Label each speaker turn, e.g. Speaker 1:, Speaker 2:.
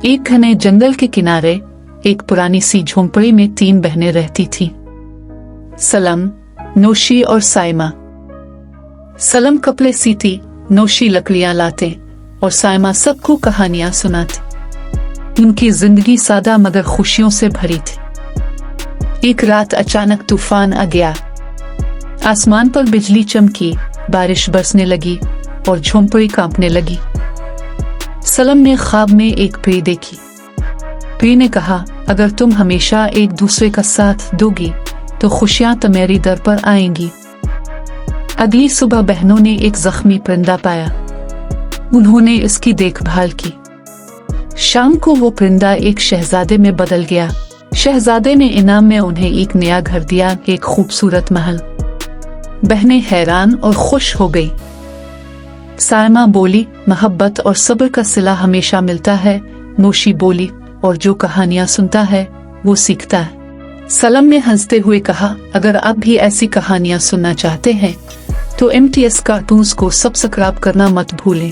Speaker 1: एक घने जंगल के किनारे एक पुरानी सी झोंपड़ी में 3 बहनें रहती थीं। सलम, नौशी और साइमा। सलम कपड़े सीती, नौशी लकड़ियां लाते और साइमा सबको कहानियां सुनाती। उनकी जिंदगी सादा मगर खुशियों से भरी थी। एक रात अचानक तूफान आ गया। आसमान पर बिजली चमकी, बारिश बरसने लगी और झोंपड़ी कांपने लगी। सलम ने ख्वाब में एक परी देखी। परी ने कहा, अगर तुम हमेशा एक दूसरे का साथ दोगी तो खुशियां तुम्हारी दर पर आएंगी। अगली सुबह बहनों ने एक जख्मी परिंदा पाया। उन्होंने इसकी देखभाल की। शाम को वो परिंदा एक शहजादे में बदल गया। शहजादे ने इनाम में उन्हें एक नया घर दिया, एक खूबसूरत महल। बहनें हैरान और खुश हो गई। साइमा बोली, मोहब्बत और सब्र का सिला हमेशा मिलता है। नौशी बोली, और जो कहानियां सुनता है वो सीखता है। सलम ने हंसते हुए कहा, अगर आप भी ऐसी कहानियां सुनना चाहते हैं तो MTS कार्टून्स को सब्सक्राइब करना मत भूलें।